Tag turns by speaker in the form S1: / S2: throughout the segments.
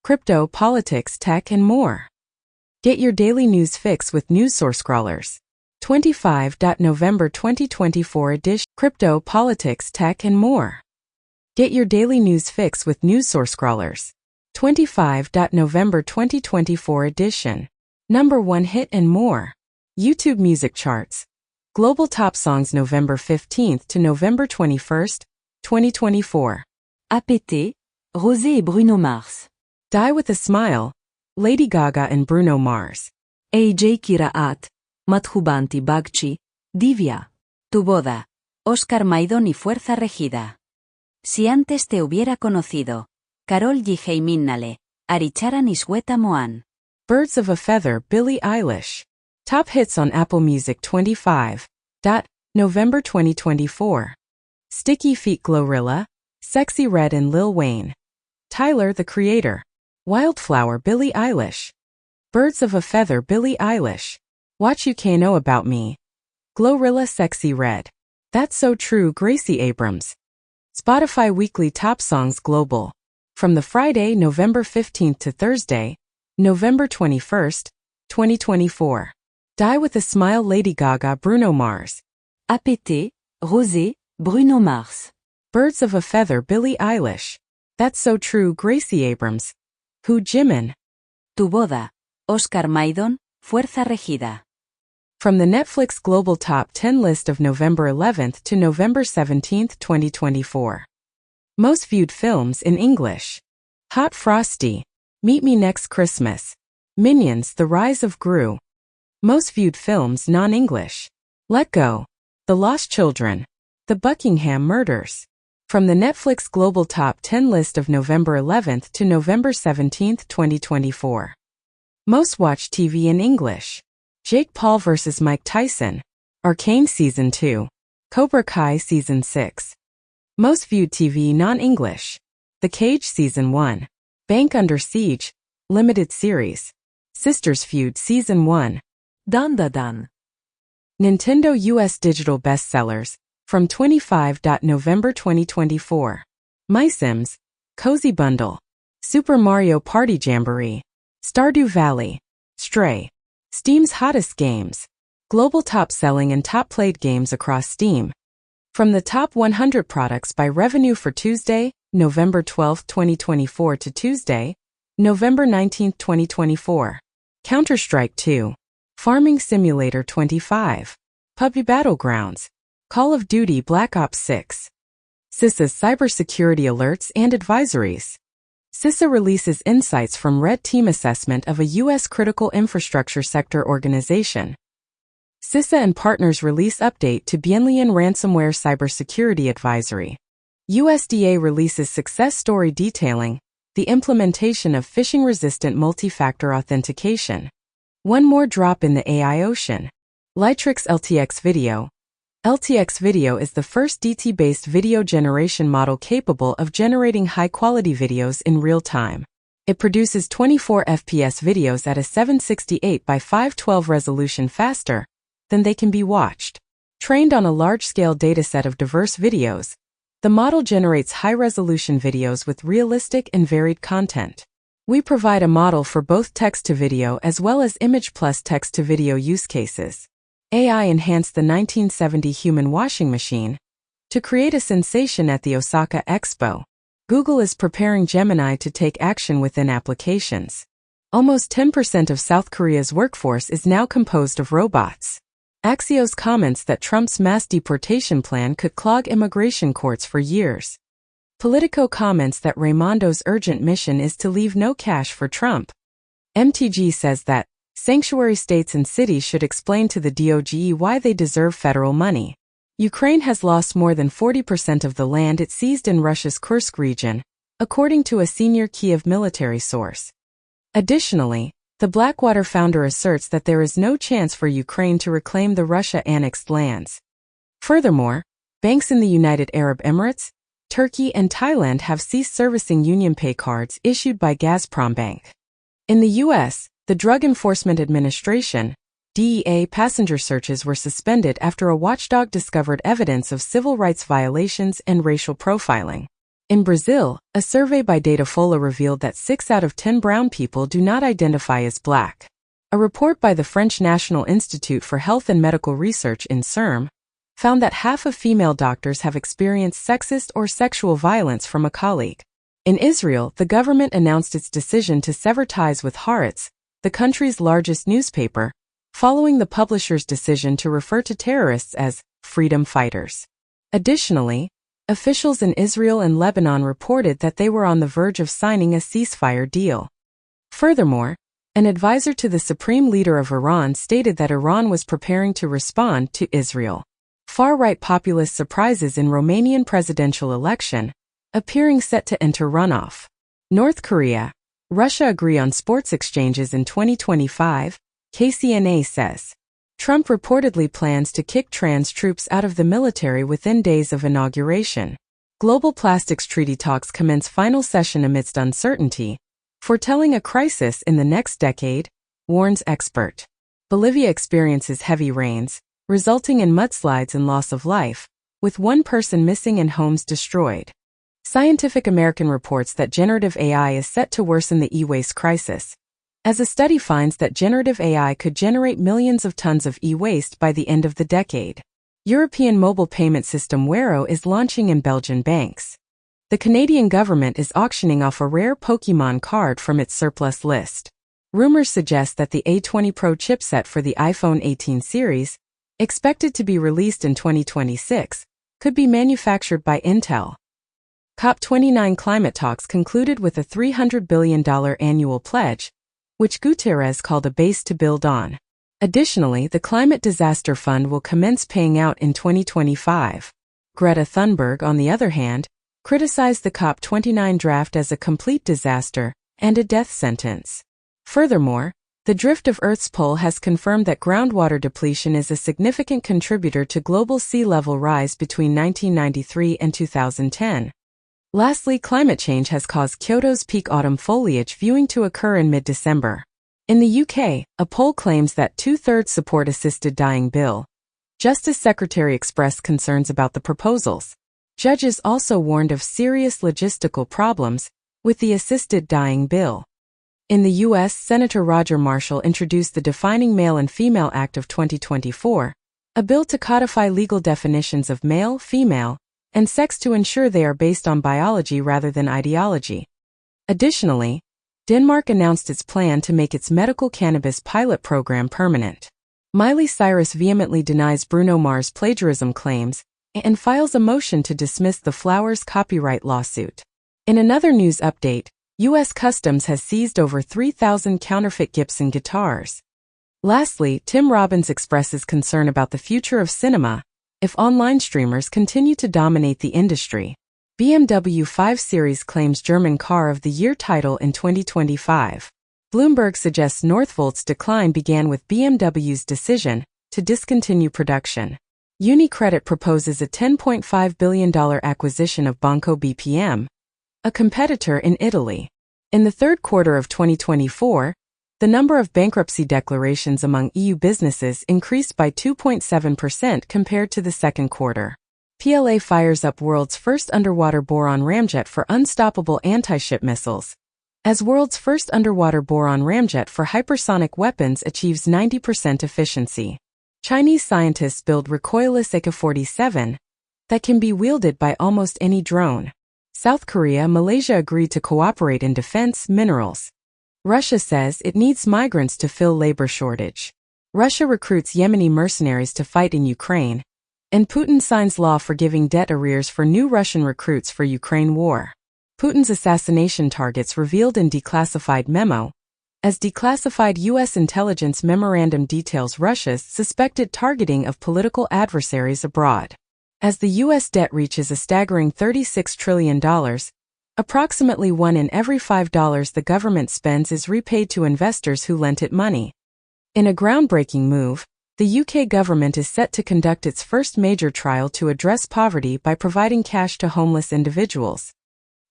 S1: crypto, politics, tech, and more. Get your daily news fix with NewsSource Scrollers. 25. November 2024 edition. Crypto, politics, tech, and more. Get your daily news fix with NewsSource Scrollers. 25. November 2024 edition. Number 1 hit and more. YouTube music charts. Global top songs November 15th to November 21st, 2024.
S2: APT, Rosé et Bruno Mars.
S1: Die with a Smile, Lady Gaga and Bruno Mars.
S2: AJ Kiraat, Madhubanti Bagchi, Divya. Tu boda, Oscar Maidón y Fuerza Regida. Si antes te hubiera conocido. Karol G. Minnale, Aricharan y Shweta Mohan.
S1: Birds of a Feather, Billie Eilish. Top hits on Apple Music 25. November 2024. Sticky Feet, Glorilla, Sexy Red and Lil Wayne. Tyler, the Creator. Wildflower, Billie Eilish. Birds of a Feather, Billie Eilish. What You Can't Know About Me. Glorilla, Sexy Red. That's So True, Gracie Abrams. Spotify Weekly Top Songs Global. From the Friday, November 15th to Thursday, November 21st, 2024. Die with a Smile, Lady Gaga, Bruno Mars.
S2: APT, Rosé, Bruno Mars.
S1: Birds of a Feather, Billie Eilish. That's So True, Gracie Abrams. Who Jimin.
S2: Tu boda, Oscar Maidón, Fuerza Regida.
S1: From the Netflix Global Top 10 list of November 11th to November 17th, 2024. Most viewed films in English. Hot Frosty, Meet Me Next Christmas. Minions, The Rise of Gru. Most viewed films non-English. Let Go, The Lost Children. The Buckingham Murders. From the Netflix Global Top 10 list of November 11th to November 17th, 2024. Most watched TV in English. Jake Paul vs. Mike Tyson. Arcane Season 2. Cobra Kai Season 6. Most viewed TV non-English. The Cage Season 1. Bank Under Siege, Limited Series. Sisters Feud Season 1. Dan Da Dan. Nintendo US Digital Bestsellers, from 25. November 2024. My Sims, Cozy Bundle. Super Mario Party Jamboree. Stardew Valley. Stray. Steam's Hottest Games. Global top selling and top played games across Steam. From the top 100 products by revenue for Tuesday, November 12, 2024 to Tuesday, November 19, 2024. Counter-Strike 2. Farming Simulator 25. PUBG Battlegrounds. Call of Duty Black Ops 6. CISA's cybersecurity alerts and advisories. CISA releases insights from Red Team assessment of a U.S. critical infrastructure sector organization. CISA and partners release update to Bienlian ransomware cybersecurity advisory. USDA releases success story detailing the implementation of phishing-resistant multi-factor authentication. One more drop in the AI ocean. Lightrix LTX Video. LTX Video is the first DT-based video generation model capable of generating high-quality videos in real time. It produces 24 FPS videos at a 768 by 512 resolution faster than they can be watched. Trained on a large-scale dataset of diverse videos, the model generates high-resolution videos with realistic and varied content. We provide a model for both text-to-video as well as image plus text-to-video use cases. AI enhanced the 1970 human washing machine to create a sensation at the Osaka Expo. Google is preparing Gemini to take action within applications. Almost 10% of South Korea's workforce is now composed of robots. Axios comments that Trump's mass deportation plan could clog immigration courts for years. Politico comments that Raimondo's urgent mission is to leave no cash for Trump. MTG says that sanctuary states and cities should explain to the DOGE why they deserve federal money. Ukraine has lost more than 40% of the land it seized in Russia's Kursk region, according to a senior Kyiv military source. Additionally, the Blackwater founder asserts that there is no chance for Ukraine to reclaim the Russia-annexed lands. Furthermore, banks in the United Arab Emirates, Turkey and Thailand have ceased servicing UnionPay cards issued by Gazprom Bank. In the U.S., the Drug Enforcement Administration, DEA passenger searches were suspended after a watchdog discovered evidence of civil rights violations and racial profiling. In Brazil, a survey by Datafolha revealed that 6 out of 10 brown people do not identify as black. A report by the French National Institute for Health and Medical Research (INSERM) found that half of female doctors have experienced sexist or sexual violence from a colleague. In Israel, the government announced its decision to sever ties with Haaretz, the country's largest newspaper, following the publisher's decision to refer to terrorists as freedom fighters. Additionally, officials in Israel and Lebanon reported that they were on the verge of signing a ceasefire deal. Furthermore, an advisor to the supreme leader of Iran stated that Iran was preparing to respond to Israel. Far-right populist surprises in Romanian presidential election, appearing set to enter runoff. North Korea, Russia agree on sports exchanges in 2025, KCNA says. Trump reportedly plans to kick trans troops out of the military within days of inauguration. Global plastics treaty talks commence final session amidst uncertainty, foretelling a crisis in the next decade, warns expert. Bolivia experiences heavy rains, resulting in mudslides and loss of life, with one person missing and homes destroyed. Scientific American reports that generative AI is set to worsen the e-waste crisis, as a study finds that generative AI could generate millions of tons of e-waste by the end of the decade. European mobile payment system Wero is launching in Belgian banks. The Canadian government is auctioning off a rare Pokémon card from its surplus list. Rumors suggest that the A20 Pro chipset for the iPhone 18 series, expected to be released in 2026, could be manufactured by Intel. COP29 climate talks concluded with a $300 billion annual pledge, which Guterres called a base to build on. Additionally, the Climate Disaster Fund will commence paying out in 2025. Greta Thunberg, on the other hand, criticized the COP29 draft as a complete disaster and a death sentence. Furthermore, the drift of Earth's pole has confirmed that groundwater depletion is a significant contributor to global sea level rise between 1993 and 2010. Lastly, climate change has caused Kyoto's peak autumn foliage viewing to occur in mid-December. In the UK, a poll claims that 2/3 support assisted dying bill. Justice Secretary expressed concerns about the proposals. Judges also warned of serious logistical problems with the assisted dying bill. In the U.S., Senator Roger Marshall introduced the Defining Male and Female Act of 2024, a bill to codify legal definitions of male, female, and sex to ensure they are based on biology rather than ideology. Additionally, Denmark announced its plan to make its medical cannabis pilot program permanent. Miley Cyrus vehemently denies Bruno Mars' plagiarism claims and files a motion to dismiss the Flowers copyright lawsuit. In another news update, U.S. Customs has seized over 3,000 counterfeit Gibson guitars. Lastly, Tim Robbins expresses concern about the future of cinema if online streamers continue to dominate the industry. BMW 5 Series claims German Car of the Year title in 2025. Bloomberg suggests Northvolt's decline began with BMW's decision to discontinue production. UniCredit proposes a $10.5 billion acquisition of Banco BPM, a competitor in Italy. In the third quarter of 2024, the number of bankruptcy declarations among EU businesses increased by 2.7% compared to the second quarter. PLA fires up world's first underwater boron ramjet for unstoppable anti-ship missiles, as world's first underwater boron ramjet for hypersonic weapons achieves 90% efficiency. Chinese scientists build recoilless AK-47 that can be wielded by almost any drone. South Korea, Malaysia agreed to cooperate in defense minerals. Russia says it needs migrants to fill labor shortage. Russia recruits Yemeni mercenaries to fight in Ukraine, and Putin signs law forgiving debt arrears for new Russian recruits for Ukraine war. Putin's assassination targets revealed in declassified memo, as declassified U.S. intelligence memorandum details Russia's suspected targeting of political adversaries abroad. As the U.S. debt reaches a staggering $36 trillion, approximately 1 in every $5 the government spends is repaid to investors who lent it money. In a groundbreaking move, the UK government is set to conduct its first major trial to address poverty by providing cash to homeless individuals.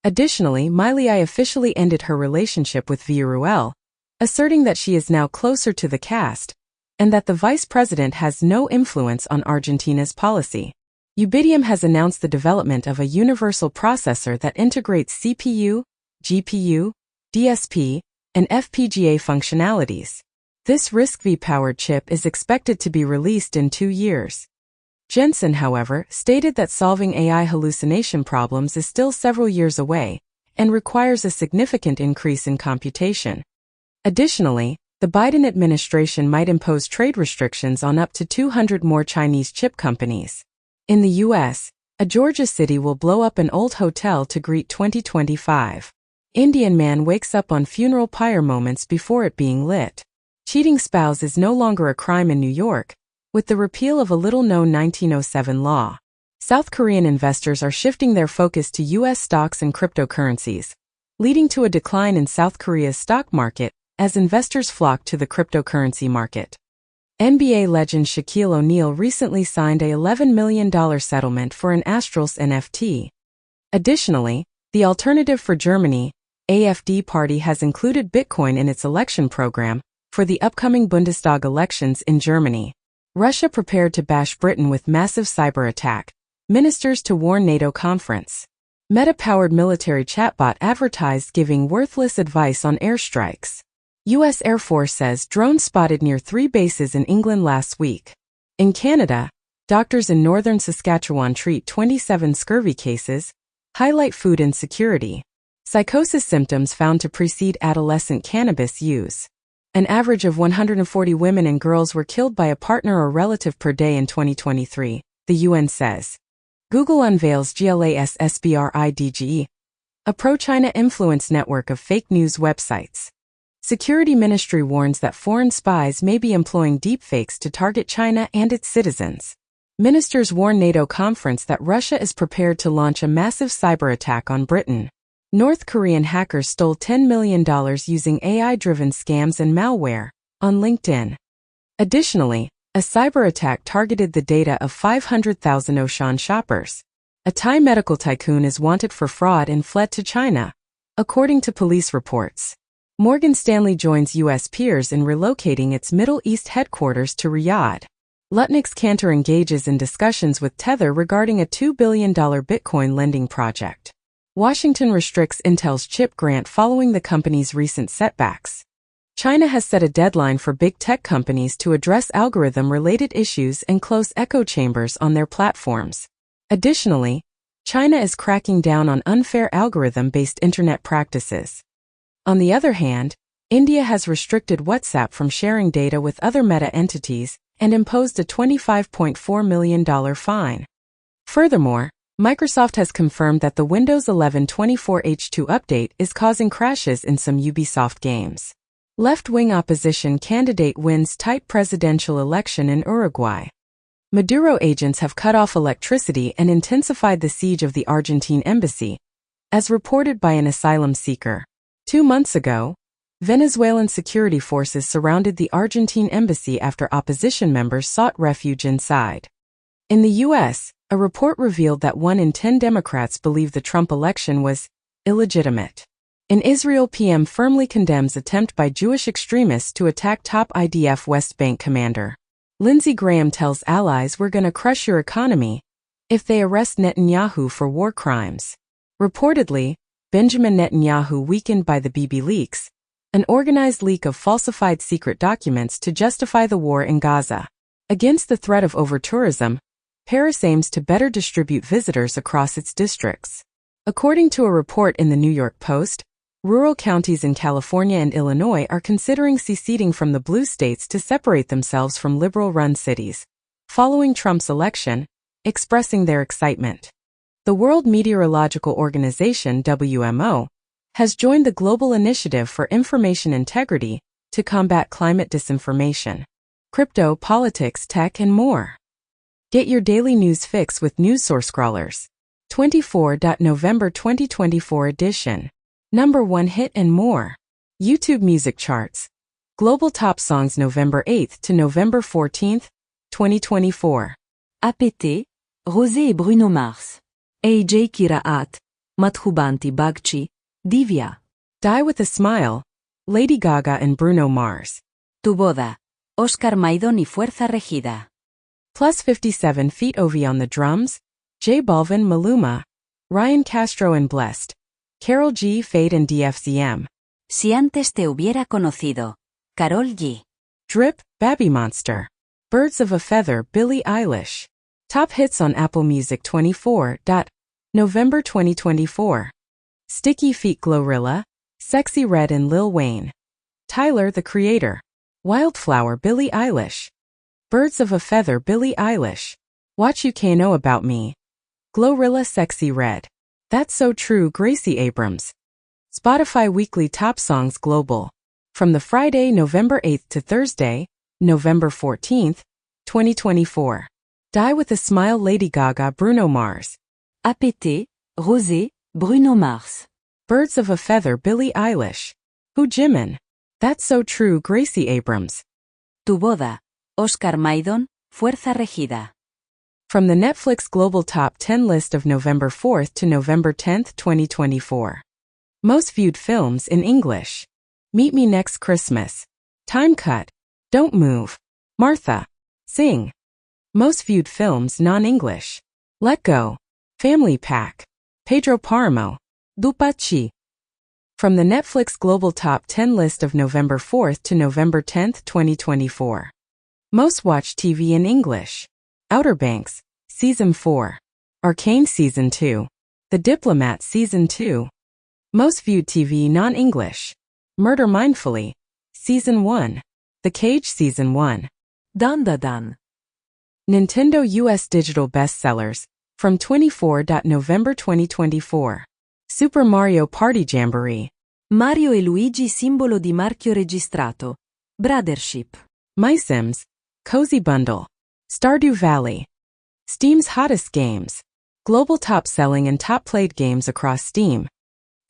S1: Additionally, Miley officially ended her relationship with Villarreal, asserting that she is now closer to the cast, and that the vice president has no influence on Argentina's policy. Ubidium has announced the development of a universal processor that integrates CPU, GPU, DSP, and FPGA functionalities. This RISC-V-powered chip is expected to be released in 2 years. Jensen, however, stated that solving AI hallucination problems is still several years away and requires a significant increase in computation. Additionally, the Biden administration might impose trade restrictions on up to 200 more Chinese chip companies. In the U.S., a Georgia city will blow up an old hotel to greet 2025. Indian man wakes up on funeral pyre moments before it being lit. Cheating spouse is no longer a crime in New York, with the repeal of a little-known 1907 law. South Korean investors are shifting their focus to U.S. stocks and cryptocurrencies, leading to a decline in South Korea's stock market as investors flock to the cryptocurrency market. NBA legend Shaquille O'Neal recently signed a $11 million settlement for an Astrals NFT. Additionally, the Alternative for Germany, AfD party has included Bitcoin in its election program for the upcoming Bundestag elections in Germany. Russia prepared to bash Britain with massive cyber attack. Ministers to warn NATO conference. Meta-powered military chatbot advertised giving worthless advice on airstrikes. U.S. Air Force says drones spotted near 3 bases in England last week. In Canada, doctors in northern Saskatchewan treat 27 scurvy cases, highlight food insecurity. Psychosis symptoms found to precede adolescent cannabis use. An average of 140 women and girls were killed by a partner or relative per day in 2023, the UN says. Google unveils GLASSBRIDGE, a pro-China influence network of fake news websites. Security Ministry warns that foreign spies may be employing deepfakes to target China and its citizens. Ministers warn NATO conference that Russia is prepared to launch a massive cyber attack on Britain. North Korean hackers stole $10 million using AI-driven scams and malware, on LinkedIn. Additionally, a cyber attack targeted the data of 500,000 Auchan shoppers. A Thai medical tycoon is wanted for fraud and fled to China, according to police reports. Morgan Stanley joins U.S. peers in relocating its Middle East headquarters to Riyadh. Lutnick's Cantor engages in discussions with Tether regarding a $2 billion Bitcoin lending project. Washington restricts Intel's chip grant following the company's recent setbacks. China has set a deadline for big tech companies to address algorithm-related issues and close echo chambers on their platforms. Additionally, China is cracking down on unfair algorithm-based internet practices. On the other hand, India has restricted WhatsApp from sharing data with other Meta entities and imposed a $25.4 million fine. Furthermore, Microsoft has confirmed that the Windows 11 24H2 update is causing crashes in some Ubisoft games. Left-wing opposition candidate wins tight presidential election in Uruguay. Maduro agents have cut off electricity and intensified the siege of the Argentine embassy, as reported by an asylum seeker. 2 months ago, Venezuelan security forces surrounded the Argentine embassy after opposition members sought refuge inside. In the U.S., a report revealed that 1 in 10 Democrats believe the Trump election was illegitimate. In Israel, PM firmly condemns attempt by Jewish extremists to attack top IDF West Bank commander. Lindsey Graham tells allies we're gonna crush your economy if they arrest Netanyahu for war crimes. Reportedly, Benjamin Netanyahu weakened by the Bibi leaks, an organized leak of falsified secret documents to justify the war in Gaza. Against the threat of over-tourism, Paris aims to better distribute visitors across its districts. According to a report in the New York Post, rural counties in California and Illinois are considering seceding from the blue states to separate themselves from liberal-run cities, following Trump's election, expressing their excitement. The World Meteorological Organization (WMO) has joined the Global Initiative for Information Integrity to combat climate disinformation. Crypto, politics, tech, and more. Get your daily news fix with NewsSource Scrollers. 24. November 2024 edition. Number 1 hit and more. YouTube music charts. Global top songs November 8th to November 14th, 2024.
S2: APT, Rosé et Bruno Mars. AJ Kiraat, Madhubanti Bagchi, Divya.
S1: Die with a Smile, Lady Gaga and Bruno Mars.
S2: Tu boda, Oscar Maidón y Fuerza Regida.
S1: Plus 57 feet Ovi on the drums, J Balvin Maluma, Ryan Castro and Blessed, Karol G Fade and DFZM.
S2: Si antes te hubiera conocido. Karol G.
S1: Drip, Baby Monster. Birds of a Feather Billie Eilish. Top hits on Apple Music 24. November 2024. Sticky Feet Glorilla, Sexy Red and Lil Wayne. Tyler the Creator. Wildflower Billie Eilish. Birds of a Feather Billie Eilish. What You Can't Know About Me. Glorilla Sexy Red. That's So True Gracie Abrams. Spotify Weekly Top Songs Global. From the Friday, November 8th to Thursday, November 14th, 2024. Die with a Smile Lady Gaga Bruno Mars.
S2: APT, Rosé, Bruno Mars.
S1: Birds of a Feather Billie Eilish. Who Jimin. That's So True Gracie Abrams.
S2: Tu boda. Oscar Maidon, Fuerza Regida.
S1: From the Netflix Global Top 10 list of November 4th to November 10th, 2024. Most viewed films in English. Meet Me Next Christmas. Time Cut. Don't Move. Martha. Sing. Most viewed films non-English. Let Go. Family Pack. Pedro Paramo. Dupachi. From the Netflix Global Top 10 list of November 4th to November 10th, 2024. Most watched TV in English. Outer Banks, Season 4. Arcane Season 2. The Diplomat Season 2. Most viewed TV non-English. Murder Mindfully, Season 1. The Cage Season 1. Dan Da Dan. Nintendo US Digital Bestsellers, from 24. November 2024. Super Mario Party Jamboree.
S2: Mario e Luigi simbolo di marchio registrato. Brothership.
S1: My Sims, Cozy Bundle. Stardew Valley. Steam's hottest games. Global top selling and top played games across Steam.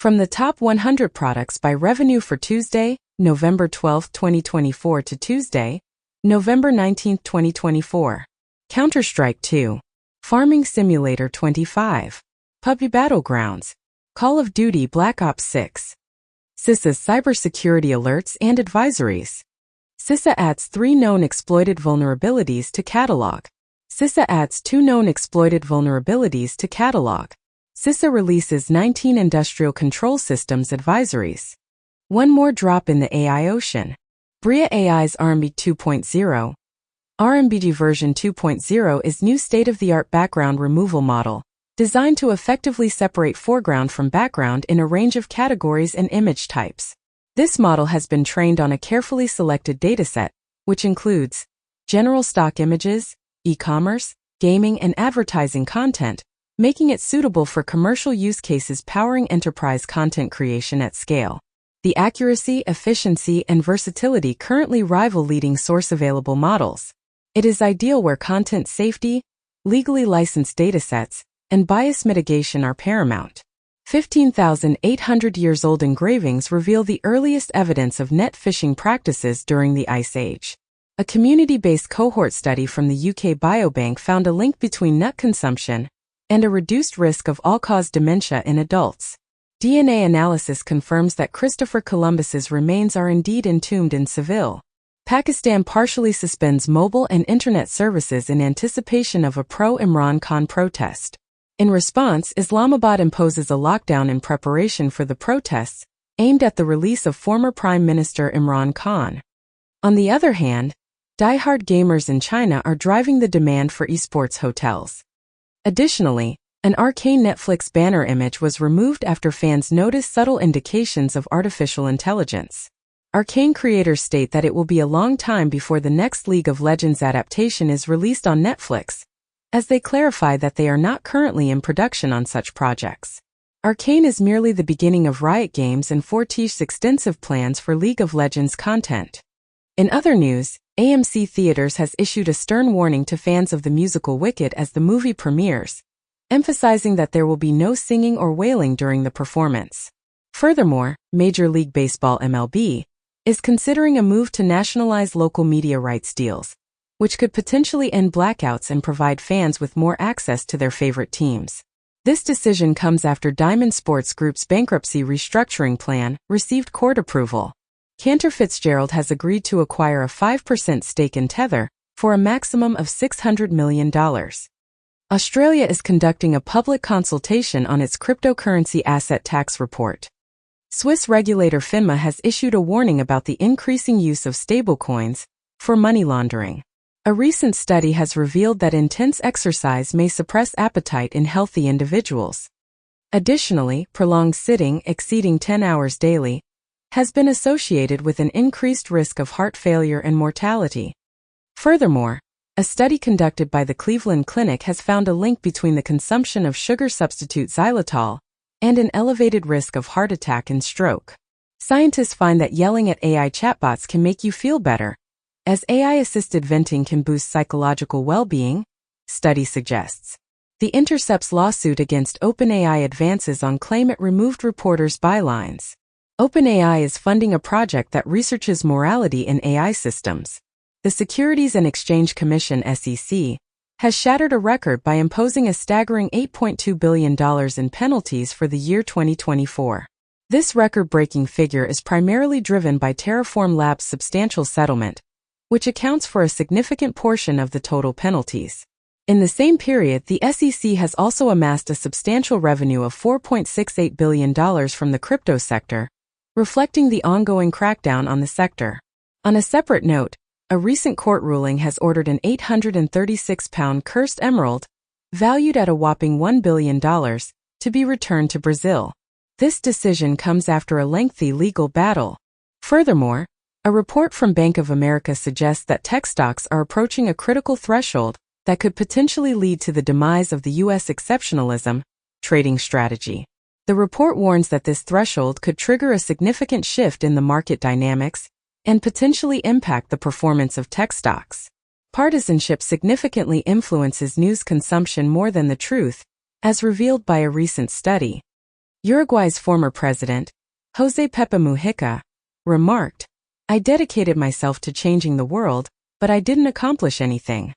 S1: From the top 100 products by revenue for Tuesday, November 12, 2024 to Tuesday, November 19, 2024. Counter-Strike 2. Farming Simulator 25. PUBG Battlegrounds. Call of Duty Black Ops 6. CISA's cybersecurity alerts and advisories. CISA adds 3 known exploited vulnerabilities to catalog. CISA adds 2 known exploited vulnerabilities to catalog. CISA releases 19 industrial control systems advisories. One more drop in the AI ocean. Bria AI's RMB 2.0. RMBG version 2.0 is new state-of-the-art background removal model, designed to effectively separate foreground from background in a range of categories and image types. This model has been trained on a carefully selected dataset, which includes general stock images, e-commerce, gaming and advertising content, making it suitable for commercial use cases powering enterprise content creation at scale. The accuracy, efficiency, and versatility currently rival leading source-available models. It is ideal where content safety, legally licensed datasets, and bias mitigation are paramount. 15,800 years old engravings reveal the earliest evidence of net fishing practices during the Ice Age. A community-based cohort study from the UK Biobank found a link between nut consumption and a reduced risk of all-cause dementia in adults. DNA analysis confirms that Christopher Columbus's remains are indeed entombed in Seville. Pakistan partially suspends mobile and internet services in anticipation of a pro-Imran Khan protest. In response, Islamabad imposes a lockdown in preparation for the protests, aimed at the release of former Prime Minister Imran Khan. On the other hand, die-hard gamers in China are driving the demand for esports hotels. Additionally, an Arcane Netflix banner image was removed after fans noticed subtle indications of artificial intelligence. Arcane creators state that it will be a long time before the next League of Legends adaptation is released on Netflix, as they clarify that they are not currently in production on such projects. Arcane is merely the beginning of Riot Games and Fortiche's extensive plans for League of Legends content. In other news, AMC Theaters has issued a stern warning to fans of the musical Wicked as the movie premieres, emphasizing that there will be no singing or wailing during the performance. Furthermore, Major League Baseball (MLB) is considering a move to nationalize local media rights deals, which could potentially end blackouts and provide fans with more access to their favorite teams. This decision comes after Diamond Sports Group's bankruptcy restructuring plan received court approval. Cantor Fitzgerald has agreed to acquire a 5% stake in Tether for a maximum of $600 million. Australia is conducting a public consultation on its cryptocurrency asset tax report. Swiss regulator FINMA has issued a warning about the increasing use of stablecoins for money laundering. A recent study has revealed that intense exercise may suppress appetite in healthy individuals. Additionally, prolonged sitting exceeding 10 hours daily has been associated with an increased risk of heart failure and mortality. Furthermore, a study conducted by the Cleveland Clinic has found a link between the consumption of sugar substitute xylitol and an elevated risk of heart attack and stroke. Scientists find that yelling at AI chatbots can make you feel better, as AI-assisted venting can boost psychological well-being, study suggests. The Intercept's lawsuit against OpenAI advances on claim it removed reporters' bylines. OpenAI is funding a project that researches morality in AI systems. The Securities and Exchange Commission (SEC) has shattered a record by imposing a staggering $8.2 billion in penalties for the year 2024. This record-breaking figure is primarily driven by Terraform Labs' substantial settlement, which accounts for a significant portion of the total penalties. In the same period, the SEC has also amassed a substantial revenue of $4.68 billion from the crypto sector, reflecting the ongoing crackdown on the sector. On a separate note, a recent court ruling has ordered an 836-pound cursed emerald, valued at a whopping $1 billion, to be returned to Brazil. This decision comes after a lengthy legal battle. Furthermore, a report from Bank of America suggests that tech stocks are approaching a critical threshold that could potentially lead to the demise of the U.S. exceptionalism trading strategy. The report warns that this threshold could trigger a significant shift in the market dynamics and potentially impact the performance of tech stocks. Partisanship significantly influences news consumption more than the truth, as revealed by a recent study. Uruguay's former president, José Pepe Mujica, remarked, "I dedicated myself to changing the world, but I didn't accomplish anything."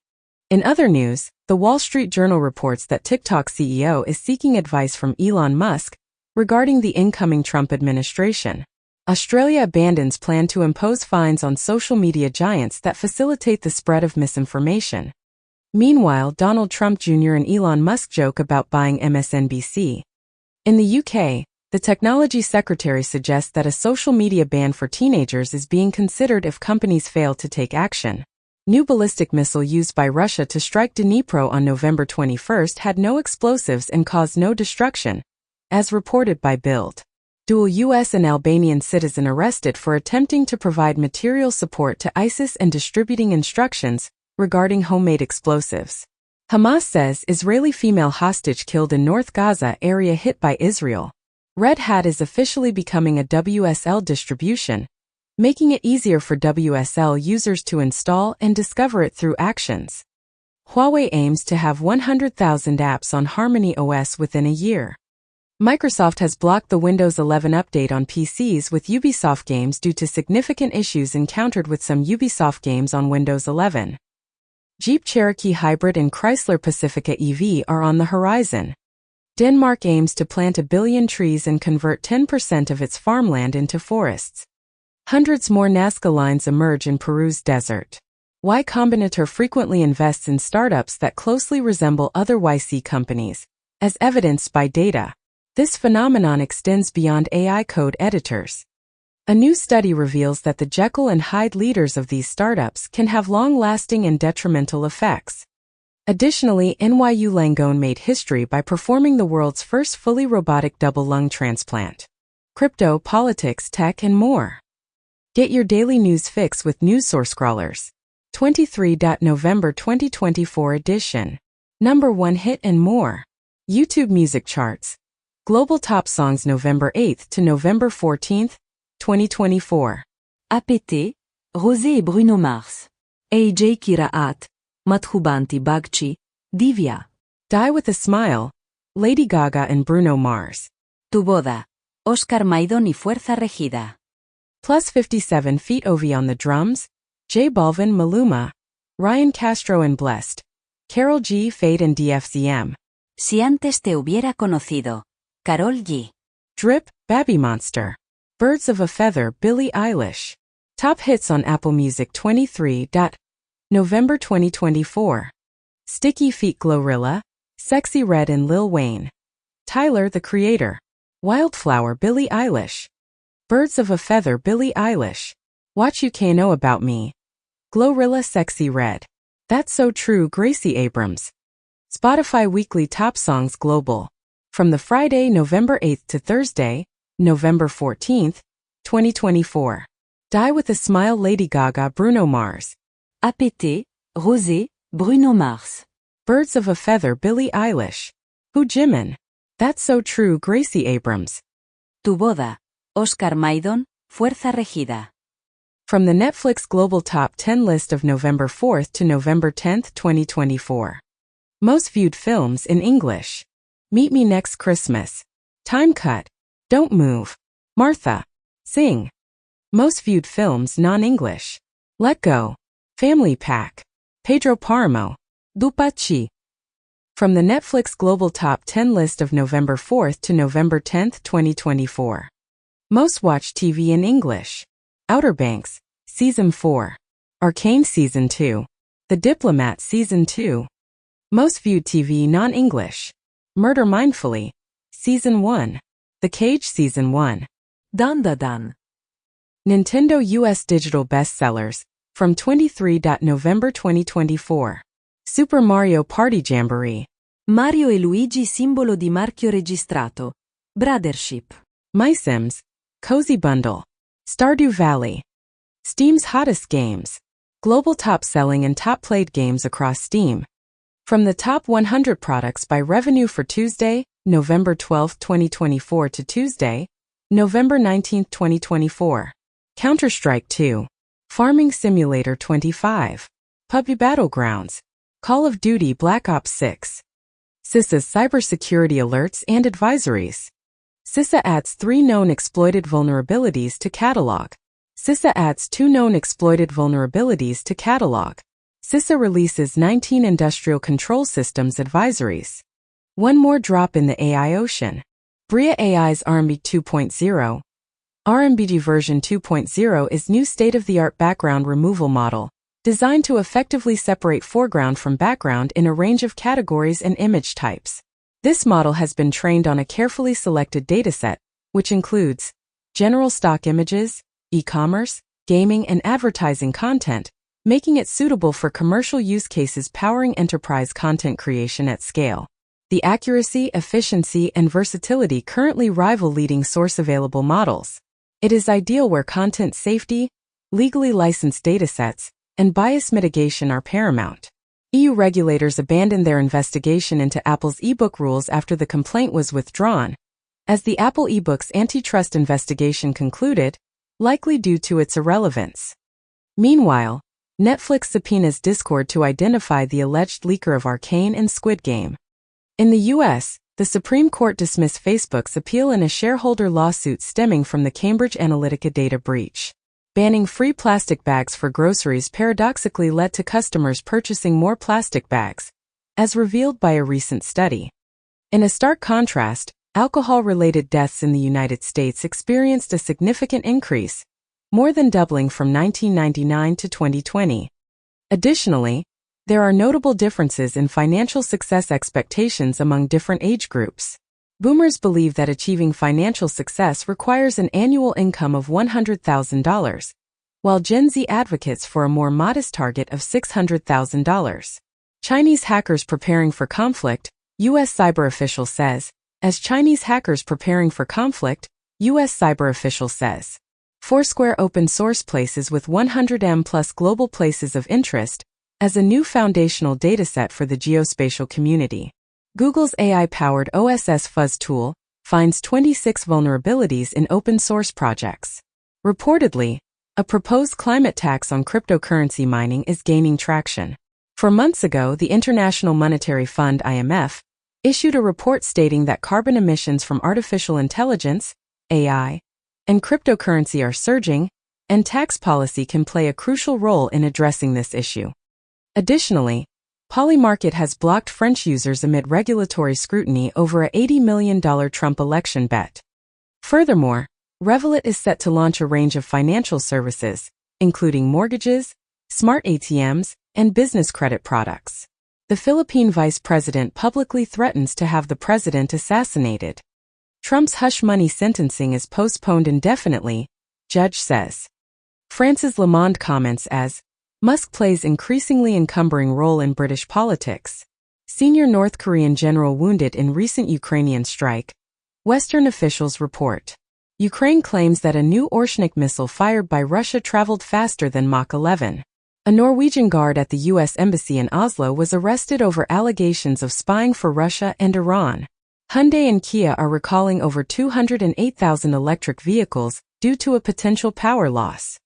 S1: In other news, the Wall Street Journal reports that TikTok CEO is seeking advice from Elon Musk regarding the incoming Trump administration. Australia abandons plan to impose fines on social media giants that facilitate the spread of misinformation. Meanwhile, Donald Trump Jr. and Elon Musk joke about buying MSNBC. In the UK, the technology secretary suggests that a social media ban for teenagers is being considered if companies fail to take action. New ballistic missile used by Russia to strike Dnipro on November 21 had no explosives and caused no destruction, as reported by Bild. Dual U.S. and Albanian citizen arrested for attempting to provide material support to ISIS and distributing instructions regarding homemade explosives. Hamas says Israeli female hostage killed in North Gaza area hit by Israel. Red Hat is officially becoming a WSL distribution, making it easier for WSL users to install and discover it through Actions. Huawei aims to have 100,000 apps on Harmony OS within a year. Microsoft has blocked the Windows 11 update on PCs with Ubisoft games due to significant issues encountered with some Ubisoft games on Windows 11. Jeep Cherokee Hybrid and Chrysler Pacifica EV are on the horizon. Denmark aims to plant 1 billion trees and convert 10% of its farmland into forests. Hundreds more Nazca lines emerge in Peru's desert. Y Combinator frequently invests in startups that closely resemble other YC companies, as evidenced by data. This phenomenon extends beyond AI code editors. A new study reveals that the Jekyll and Hyde leaders of these startups can have long-lasting and detrimental effects. Additionally, NYU Langone made history by performing the world's first fully robotic double lung transplant. Crypto, politics, tech, and more. Get your daily news fix with NewsSource Scrollers. 23. November 2024 edition. Number 1 hit and more. YouTube music charts. Global top songs November 8th to November 14th, 2024.
S2: APT, Rosé et Bruno Mars. AJ Kiraat, Madhubanti Bagchi, Divya.
S1: Die with a Smile, Lady Gaga and Bruno Mars.
S2: Tu boda, Oscar Maidon y Fuerza Regida.
S1: Plus 57 feet Ovi on the drums, J Balvin, Maluma, Ryan Castro and Blessed, Karol G, Fade and DFZM.
S2: Si antes te hubiera conocido, Karol G.
S1: Drip, Baby Monster. Birds of a Feather, Billie Eilish. Top hits on Apple Music 23. November 2024. Sticky Feet Glorilla, Sexy Red and Lil Wayne. Tyler, the Creator. Wildflower, Billie Eilish. Birds of a Feather, Billie Eilish. What You Can't Know About Me. Glorilla, Sexy Red. That's So True, Gracie Abrams. Spotify Weekly Top Songs Global. From the Friday, November 8th to Thursday, November 14th, 2024. Die with a Smile, Lady Gaga, Bruno Mars.
S2: APT, Rosé, Bruno Mars.
S1: Birds of a Feather, Billie Eilish. Who Jimin. That's So True, Gracie Abrams.
S2: Tu Boda, Oscar Maidon, Fuerza Regida.
S1: From the Netflix Global Top 10 list of November 4th to November 10th, 2024. Most viewed films in English. Meet Me Next Christmas. Time Cut. Don't Move. Martha. Sing. Most viewed films non-English. Let Go. Family Pack. Pedro Paramo. Dupachi. From the Netflix Global Top 10 list of November 4th to November 10th, 2024. Most watched TV in English. Outer Banks, Season 4. Arcane Season 2. The Diplomat Season 2. Most viewed TV non-English. Murder Mindfully, Season 1. The Cage Season 1. Dandadan. Nintendo US Digital Bestsellers, from 23. November 2024. Super Mario Party Jamboree.
S2: Mario e Luigi simbolo di marchio registrato. Brothership.
S1: My Sims, Cozy Bundle. Stardew Valley. Steam's hottest games. Global top-selling and top-played games across Steam. From the top 100 products by revenue for Tuesday, November 12, 2024 to Tuesday, November 19, 2024. Counter-Strike 2. Farming Simulator 25. PUBG Battlegrounds. Call of Duty Black Ops 6. CISA's cybersecurity alerts and advisories. CISA adds 3 known exploited vulnerabilities to catalog. CISA adds 2 known exploited vulnerabilities to catalog. CISA releases 19 industrial control systems advisories. One more drop in the AI ocean. Bria AI's RMB 2.0. RMBG version 2.0 is new state-of-the-art background removal model, designed to effectively separate foreground from background in a range of categories and image types. This model has been trained on a carefully selected dataset, which includes general stock images, e-commerce, gaming and advertising content, making it suitable for commercial use cases powering enterprise content creation at scale. The accuracy, efficiency, and versatility currently rival leading source-available models. It is ideal where content safety, legally licensed datasets, and bias mitigation are paramount. EU regulators abandoned their investigation into Apple's ebook rules after the complaint was withdrawn, as the Apple eBooks antitrust investigation concluded, likely due to its irrelevance. Meanwhile, Netflix subpoenas Discord to identify the alleged leaker of Arcane and Squid Game. In the U.S., the Supreme Court dismissed Facebook's appeal in a shareholder lawsuit stemming from the Cambridge Analytica data breach. Banning free plastic bags for groceries paradoxically led to customers purchasing more plastic bags, as revealed by a recent study. In a stark contrast, alcohol-related deaths in the United States experienced a significant increase, more than doubling from 1999 to 2020. Additionally, there are notable differences in financial success expectations among different age groups. Boomers believe that achieving financial success requires an annual income of $100,000, while Gen Z advocates for a more modest target of $600,000. Chinese hackers preparing for conflict, U.S. cyber official says. As Chinese hackers preparing for conflict, U.S. cyber official says. Foursquare open source places with 100M plus global places of interest as a new foundational dataset for the geospatial community. Google's AI-powered OSS Fuzz tool finds 26 vulnerabilities in open source projects. Reportedly, a proposed climate tax on cryptocurrency mining is gaining traction. 4 months ago, the International Monetary Fund (IMF) issued a report stating that carbon emissions from artificial intelligence, AI, and cryptocurrency are surging, and tax policy can play a crucial role in addressing this issue. Additionally, Polymarket has blocked French users amid regulatory scrutiny over a $80 million Trump election bet. Furthermore, Revolut is set to launch a range of financial services, including mortgages, smart ATMs, and business credit products. The Philippine vice president publicly threatens to have the president assassinated. Trump's hush money sentencing is postponed indefinitely, judge says. France's Le Monde comments as, Musk plays increasingly encumbering role in British politics. Senior North Korean general wounded in recent Ukrainian strike, Western officials report. Ukraine claims that a new Orshnik missile fired by Russia traveled faster than Mach 11. A Norwegian guard at the U.S. Embassy in Oslo was arrested over allegations of spying for Russia and Iran. Hyundai and Kia are recalling over 208,000 electric vehicles due to a potential power loss.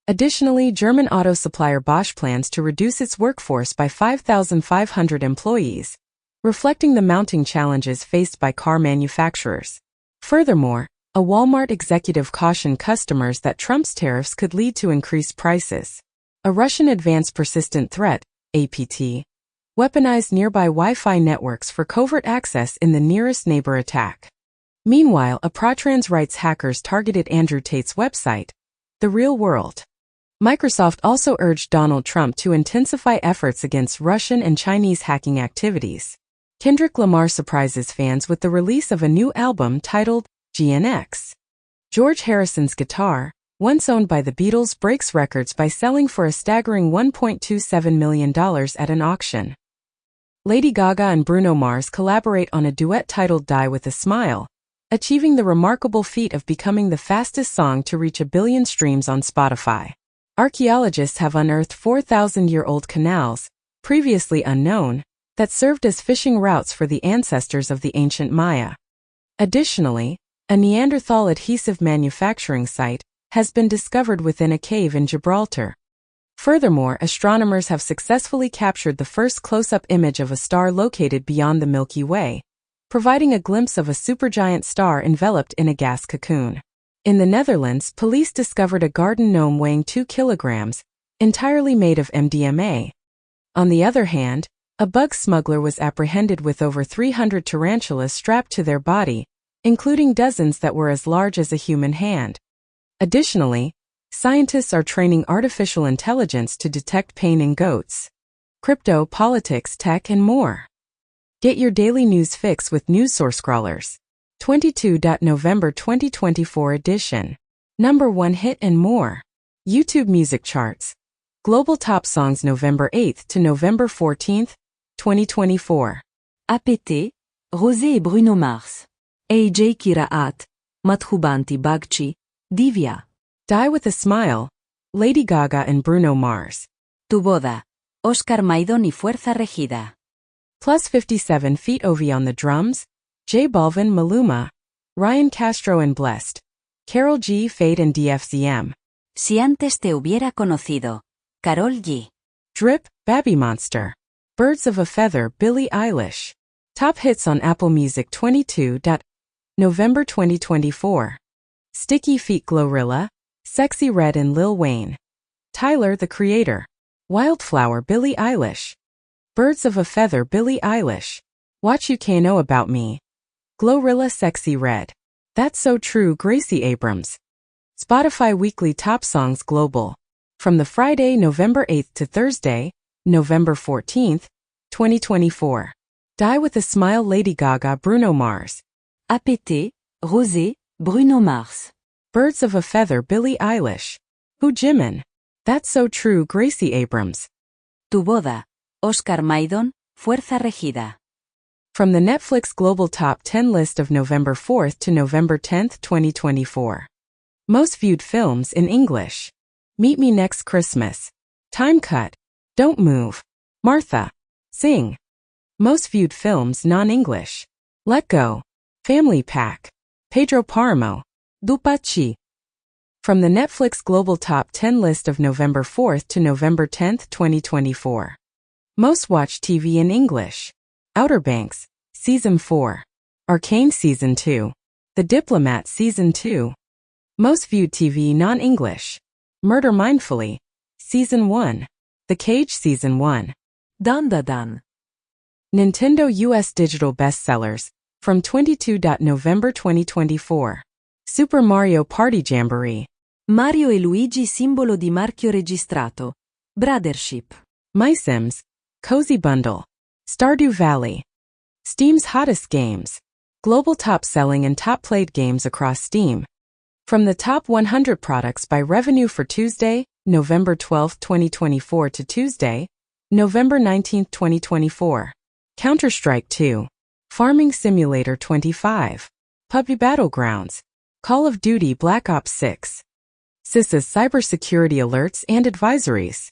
S1: Additionally, German auto supplier Bosch plans to reduce its workforce by 5,500 employees, reflecting the mounting challenges faced by car manufacturers. Furthermore, a Walmart executive cautioned customers that Trump's tariffs could lead to increased prices. A Russian Advanced Persistent Threat, APT, weaponized nearby Wi-Fi networks for covert access in the nearest neighbor attack. Meanwhile, a pro-trans rights hackers targeted Andrew Tate's website, The Real World. Microsoft also urged Donald Trump to intensify efforts against Russian and Chinese hacking activities. Kendrick Lamar surprises fans with the release of a new album titled GNX. George Harrison's guitar, once owned by the Beatles, breaks records by selling for a staggering $1.27 million at an auction. Lady Gaga and Bruno Mars collaborate on a duet titled Die With a Smile, achieving the remarkable feat of becoming the fastest song to reach 1 billion streams on Spotify. Archaeologists have unearthed 4,000-year-old canals, previously unknown, that served as fishing routes for the ancestors of the ancient Maya. Additionally, a Neanderthal adhesive manufacturing site has been discovered within a cave in Gibraltar. Furthermore, astronomers have successfully captured the first close-up image of a star located beyond the Milky Way, providing a glimpse of a supergiant star enveloped in a gas cocoon. In the Netherlands, police discovered a garden gnome weighing 2 kilograms, entirely made of MDMA. On the other hand, a bug smuggler was apprehended with over 300 tarantulas strapped to their body, including dozens that were as large as a human hand. Additionally, scientists are training artificial intelligence to detect pain in goats. Crypto, politics, tech, and more. Get your daily news fix with NewsSource Scrollers. 22. November 2024 edition. Number 1 hit and more. YouTube music charts. Global top songs November 8th to November 14th, 2024.
S2: APT, Rosé et Bruno Mars. AJ Kiraat, Madhubanti Bagchi, Divya.
S1: Die With a Smile, Lady Gaga and Bruno Mars.
S2: Tu boda, Oscar Maidon y Fuerza Regida.
S1: Plus 57 feet Ovi on the drums, J Balvin, Maluma, Ryan Castro and Blessed, Karol G, Fade and DFZM.
S2: Si antes te hubiera conocido, Karol G.
S1: Drip, Baby Monster. Birds of a Feather, Billie Eilish. Top hits on Apple Music 22. November 2024. Sticky Feet, Glorilla, Sexy Red and Lil Wayne. Tyler, the Creator. Wildflower, Billie Eilish. Birds of a Feather, Billie Eilish. What You Can't Know About Me. Glorilla, Sexy Red. That's So True, Gracie Abrams. Spotify Weekly Top Songs Global. From the Friday, November 8th to Thursday, November 14th, 2024. Die With a Smile, Lady Gaga, Bruno Mars.
S2: APT, Rosé, Bruno Mars.
S1: Birds of a Feather, Billie Eilish. Who Jimin. That's So True, Gracie Abrams.
S2: Tu boda, Oscar Maidon, Fuerza Regida.
S1: From the Netflix Global Top 10 list of November 4th to November 10th, 2024. Most viewed films in English. Meet Me Next Christmas. Time Cut. Don't Move. Martha. Sing. Most viewed films non-English. Let Go. Family Pack. Pedro Paramo. Dupachi. From the Netflix Global Top 10 list of November 4th to November 10th, 2024. Most watched TV in English. Outer Banks, Season 4. Arcane Season 2. The Diplomat Season 2. Most viewed TV non-English. Murder Mindfully, Season 1. The Cage Season 1. Dandadan. Nintendo US Digital Bestsellers, from 22. November 2024. Super Mario Party Jamboree.
S2: Mario e Luigi simbolo di marchio registrato. Brothership.
S1: My Sims, Cozy Bundle, Stardew Valley, Steam's hottest games, global top-selling and top-played games across Steam. From the top 100 products by revenue for Tuesday, November 12, 2024 to Tuesday, November 19, 2024. Counter-Strike 2, Farming Simulator 25, PUBG Battlegrounds, Call of Duty Black Ops 6. CISA's cybersecurity alerts and advisories.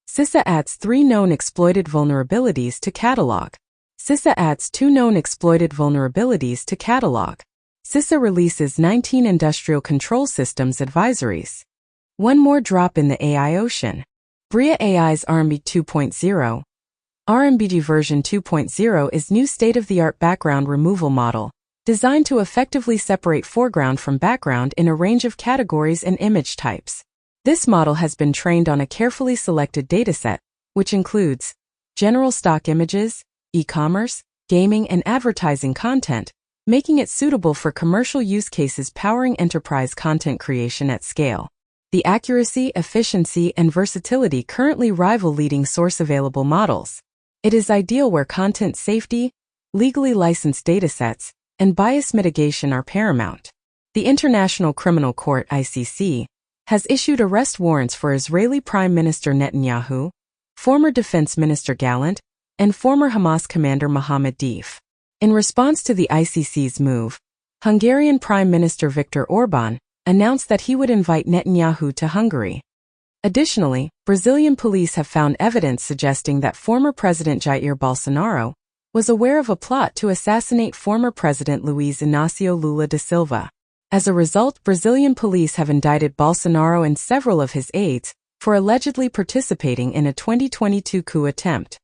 S1: CISA adds 3 known exploited vulnerabilities to catalog. CISA adds 2 known exploited vulnerabilities to catalog. CISA releases 19 industrial control systems advisories. One more drop in the AI ocean. Bria AI's RMB 2.0. RMBG version 2.0 is new state-of-the-art background removal model, designed to effectively separate foreground from background in a range of categories and image types. This model has been trained on a carefully selected dataset, which includes general stock images, e-commerce, gaming, and advertising content, making it suitable for commercial use cases powering enterprise content creation at scale. The accuracy, efficiency, and versatility currently rival leading source-available models. It is ideal where content safety, legally licensed datasets, and bias mitigation are paramount. The International Criminal Court (ICC) has issued arrest warrants for Israeli Prime Minister Netanyahu, former Defense Minister Gallant, and former Hamas commander Mohammed Deif. In response to the ICC's move, Hungarian Prime Minister Viktor Orbán announced that he would invite Netanyahu to Hungary. Additionally, Brazilian police have found evidence suggesting that former President Jair Bolsonaro was aware of a plot to assassinate former President Luiz Inácio Lula da Silva. As a result, Brazilian police have indicted Bolsonaro and several of his aides for allegedly participating in a 2022 coup attempt.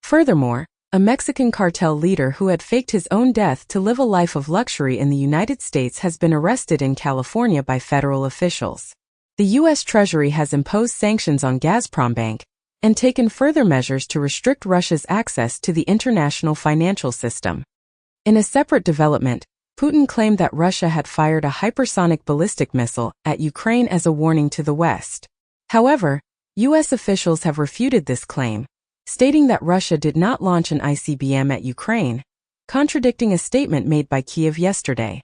S1: Furthermore, a Mexican cartel leader who had faked his own death to live a life of luxury in the United States has been arrested in California by federal officials. The U.S. Treasury has imposed sanctions on Gazprombank and taken further measures to restrict Russia's access to the international financial system. In a separate development, Putin claimed that Russia had fired a hypersonic ballistic missile at Ukraine as a warning to the West. However, U.S. officials have refuted this claim, stating that Russia did not launch an ICBM at Ukraine, contradicting a statement made by Kyiv yesterday.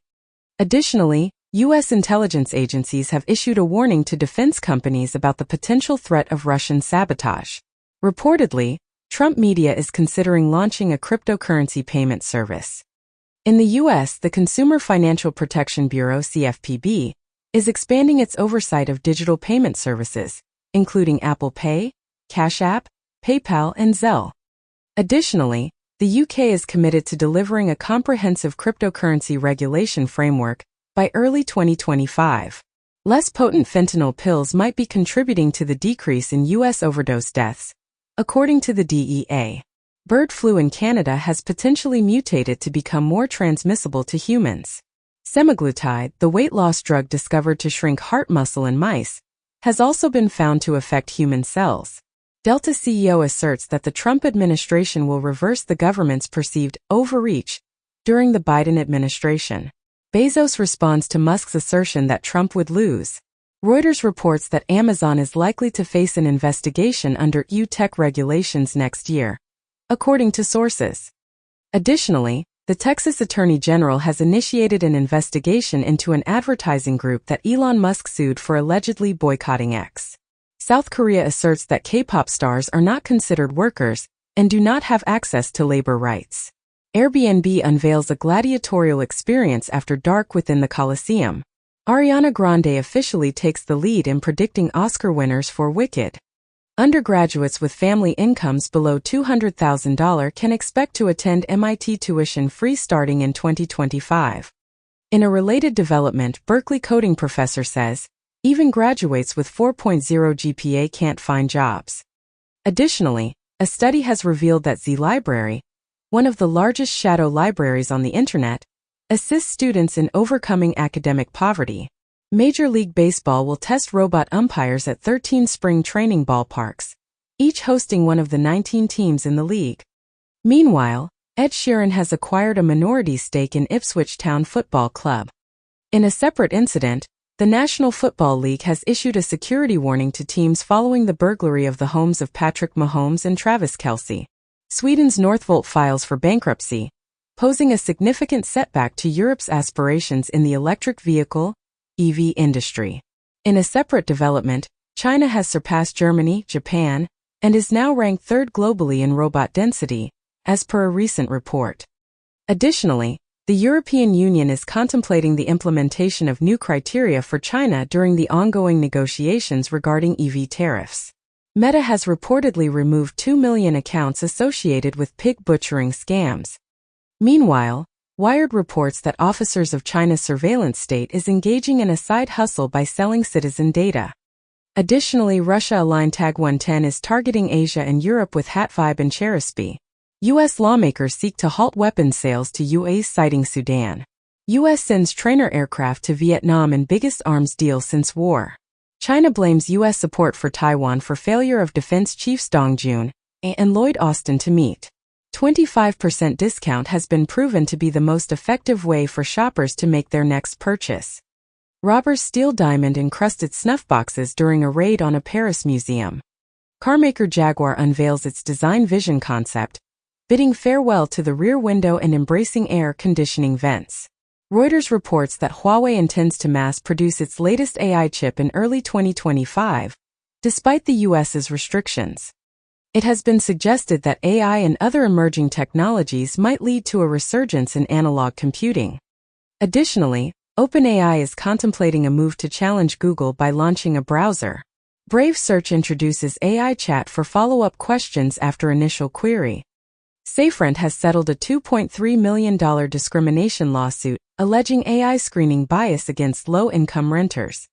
S1: Additionally, U.S. intelligence agencies have issued a warning to defense companies about the potential threat of Russian sabotage. Reportedly, Trump media is considering launching a cryptocurrency payment service. In the U.S., the Consumer Financial Protection Bureau (CFPB) is expanding its oversight of digital payment services, including Apple Pay, Cash App, PayPal, and Zelle. Additionally, the UK is committed to delivering a comprehensive cryptocurrency regulation framework by early 2025. Less potent fentanyl pills might be contributing to the decrease in U.S. overdose deaths, according to the DEA. Bird flu in Canada has potentially mutated to become more transmissible to humans. Semaglutide, the weight loss drug discovered to shrink heart muscle in mice, has also been found to affect human cells. Delta CEO asserts that the Trump administration will reverse the government's perceived overreach during the Biden administration. Bezos responds to Musk's assertion that Trump would lose. Reuters reports that Amazon is likely to face an investigation under EU tech regulations next year, according to sources. Additionally, the Texas Attorney General has initiated an investigation into an advertising group that Elon Musk sued for allegedly boycotting X. South Korea asserts that K-pop stars are not considered workers and do not have access to labor rights. Airbnb unveils a gladiatorial experience after dark within the Coliseum. Ariana Grande officially takes the lead in predicting Oscar winners for Wicked. Undergraduates with family incomes below $200,000 can expect to attend MIT tuition-free starting in 2025. In a related development, Berkeley coding professor says, even graduates with 4.0 GPA can't find jobs. Additionally, a study has revealed that Z Library, one of the largest shadow libraries on the internet, assists students in overcoming academic poverty. Major League Baseball will test robot umpires at 13 spring training ballparks, each hosting one of the 19 teams in the league. Meanwhile, Ed Sheeran has acquired a minority stake in Ipswich Town Football Club. In a separate incident, The National Football League has issued a security warning to teams following the burglary of the homes of Patrick Mahomes and Travis Kelce. Sweden's Northvolt files for bankruptcy, posing a significant setback to Europe's aspirations in the electric vehicle (EV) industry. In a separate development, China has surpassed Germany, Japan, and is now ranked third globally in robot density, as per a recent report. Additionally, the European Union is contemplating the implementation of new criteria for China during the ongoing negotiations regarding EV tariffs. Meta has reportedly removed 2 million accounts associated with pig butchering scams. Meanwhile, Wired reports that officers of China's surveillance state is engaging in a side hustle by selling citizen data. Additionally, Russia-aligned Tag 110 is targeting Asia and Europe with Hatvibe and Cherispi. U.S. lawmakers seek to halt weapons sales to UAE, citing Sudan. U.S. sends trainer aircraft to Vietnam in biggest arms deal since war. China blames U.S. support for Taiwan for failure of defense chiefs Dong Jun and Lloyd Austin to meet. 25% discount has been proven to be the most effective way for shoppers to make their next purchase. Robbers steal diamond-encrusted snuff boxes during a raid on a Paris museum. Carmaker Jaguar unveils its design vision concept, bidding farewell to the rear window and embracing air conditioning vents. Reuters reports that Huawei intends to mass-produce its latest AI chip in early 2025, despite the U.S.'s restrictions. It has been suggested that AI and other emerging technologies might lead to a resurgence in analog computing. Additionally, OpenAI is contemplating a move to challenge Google by launching a browser. Brave Search introduces AI chat for follow-up questions after initial query. SafeRent has settled a $2.3 million discrimination lawsuit, alleging AI screening bias against low-income renters.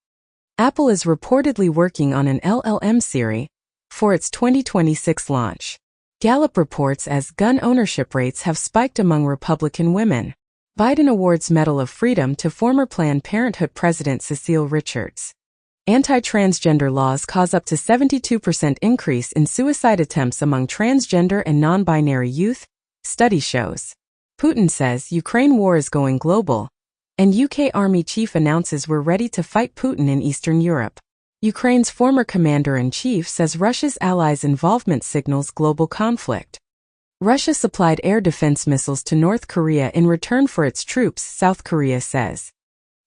S1: Apple is reportedly working on an LLM Siri for its 2026 launch. Gallup reports as gun ownership rates have spiked among Republican women. Biden awards Medal of Freedom to former Planned Parenthood President Cecile Richards. Anti-transgender laws cause up to 72% increase in suicide attempts among transgender and non-binary youth, study shows. Putin says Ukraine war is going global, and UK Army chief announces we're ready to fight Putin in Eastern Europe. Ukraine's former commander-in-chief says Russia's allies' involvement signals global conflict. Russia supplied air defense missiles to North Korea in return for its troops, South Korea says.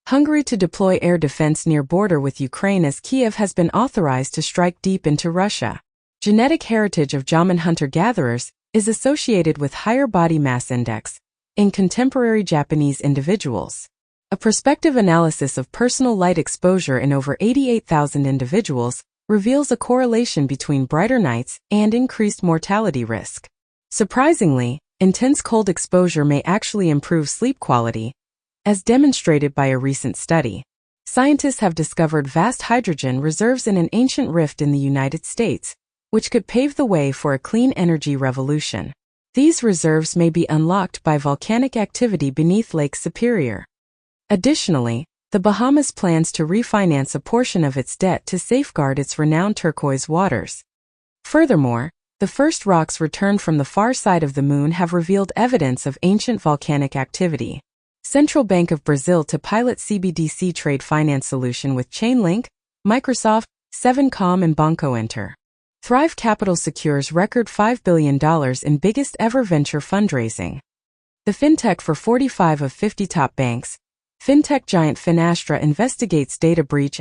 S1: Hungary to deploy air defense near border with Ukraine as Kiev has been authorized to strike deep into Russia. Genetic heritage of Jaman hunter-gatherers is associated with higher body mass index in contemporary Japanese individuals. A prospective analysis of personal light exposure in over 88,000 individuals reveals a correlation between brighter nights and increased mortality risk. Surprisingly, intense cold exposure may actually improve sleep quality, as demonstrated by a recent study. Scientists have discovered vast hydrogen reserves in an ancient rift in the United States, which could pave the way for a clean energy revolution. These reserves may be unlocked by volcanic activity beneath Lake Superior. Additionally, the Bahamas plans to refinance a portion of its debt to safeguard its renowned turquoise waters. Furthermore, the first rocks returned from the far side of the moon have revealed evidence of ancient volcanic activity. Central Bank of Brazil to pilot CBDC trade finance solution with Chainlink, Microsoft, 7com and Banco Inter. Thrive Capital secures record $5 billion in biggest ever venture fundraising. The fintech for 45 of 50 top banks. Fintech giant Finastra investigates data breach